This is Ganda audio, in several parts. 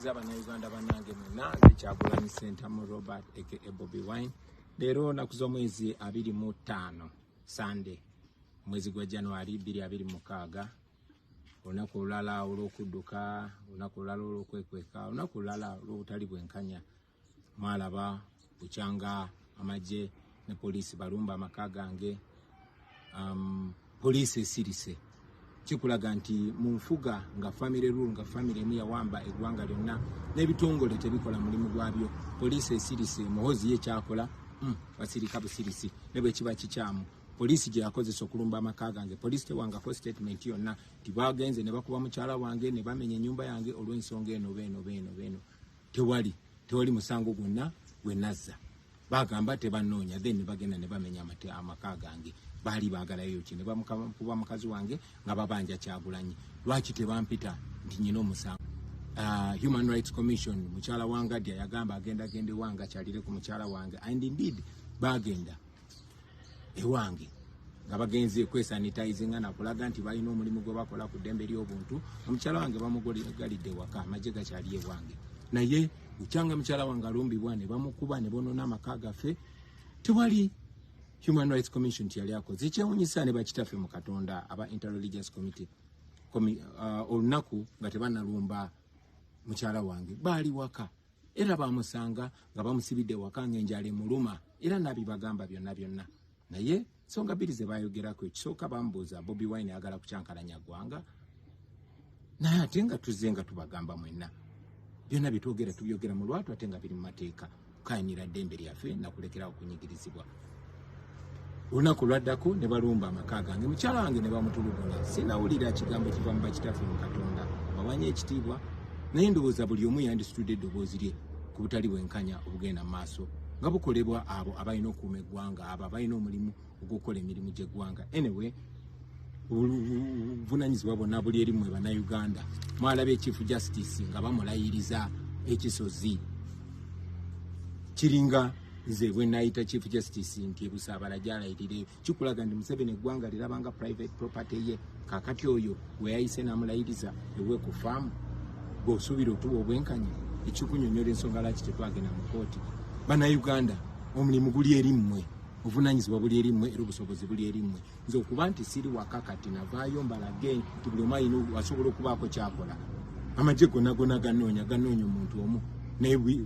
Uganda banange muna Kyagulanyi Ssentamu Robert aka Bobby Wine. Leero nakuzo mwezi 25 Sunday mwezi gwa January 2026. Olunaku olulala olw'okudduka, olunaku olulala olw'okwekweka, olunaku olulala olw'obutali bwenkanya. Mwalaba bukyanga amagye ne poliisi balumba amaka gange. Poliisi esirise. Kikulaga nti mu nfuga nga family rule nga family emu yawamba eggwanga lyonna n'ebitongole tebikola mulimu gwabyo. Poliisi esirise muhozi ye kyakola basirika busirisi ne bwe kiba kikyamu. Poliisi gye yakozesa okulumba amaka gange. Poliisi tewangako statement yonna tibagenze ne bakuba mukyala wange ne bamenya ennyumba yange olw'ensonga eno beeno. Tewali musango gwonna gwe nazza. Bagamba tebanoonya then ne bagenda ne bamenya amaka gange. Bali bagalayo ki ne bamukuba mukazi wange nga babanja Kyagulanyi. Lwaki tebampita nti nyina omusango? Human Rights Commission mukyala wange Adya yagamba agenda wanga kyalire ku mukyala wange, and indeed bagenda ewange nga bagenze kwesanitizing na kulaga nti balina omulimu gwe bakola ku ddembe ly'obuntu. Omukyala wange bamugalidde waka amagye gakyali ewange, naye bukyanga mukyala wange alumbibwa ne bamukuba ne bonoona amaka gaffe. Tewali Human Rights Commission yali akoze. Ekyewuunyisa ne bakitaffe mu Katonda aba Interreligious Committee olunaku nga tebanalumba mukyala wange baali waka era bamusanga nga bamusibidde waka ng'enjala emuluma era nabibagamba byonna. Naye songa bbiri ze bayogerako, ekisooka bamubuuza Bobby Wine ayagala kukyankalanya ggwanga, naye ate nga tuzze nga tubagamba mwenna byonna bitwogera tubyogera mu lwatu ate nga biri mu mateeka kukayinira ddembe lyaffe nakulekerawo kunyigirizibwa. Olunaku lwaddako ne balumba amaka gange, mukyala wange ne bamutulugunya. Sinawulira kigambo kiva mu bakitaffe mu Katonda bawanye ekitiibwa, naye ndowooza buli omu yandisitudde eddoboozi lye ku butali bwenkanya obugenda mu maaso nga bukolebwa abo abalina okuuma eggwanga, abo abalina omulimu ogw'okukola emirimu gy'eggwanga. Anyway, obuvunanyizibwa bonna buli eri mmwe bannayuganda. Mwalaba Chief Justice nga bamulayiriza ekisozi. Kiringa nze bwe nayita Chief Justice nti Busaabala gyalayirire, kikulaga nti Museveni eggwanga lirabanga private property ye. Kakati oyo we yayise n'amulayiriza ewe ku faamu bw'osuubira otuba obwenkanya, ekikunyonyola ensonga lwaki tetwagenda mu kooti. Bannayuganda, omulimu guli eri mmwe, obuvunanyizibwa buli eri mmwe era obusobozi buli eri mmwe. Nze okuba nti siri waka kati navaayo mbalage nti buli omu alina asobola okubaako kyakola. Amagye gonna ganoonya omuntu omu naye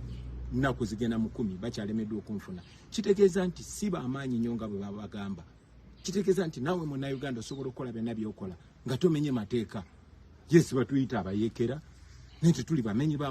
nnaku zigenda mu 10 bakyalemeddwa okunfuna. Kitegeeza nti si b'amaanyi nnyo nga bwe babagamba. Kitegeeza nti naawe munnayuganda osobola okukola byonna by'okola nga tomenye mateeka. Yes, batuyita abayeekera naye tetuli bamenyi b'amateeka.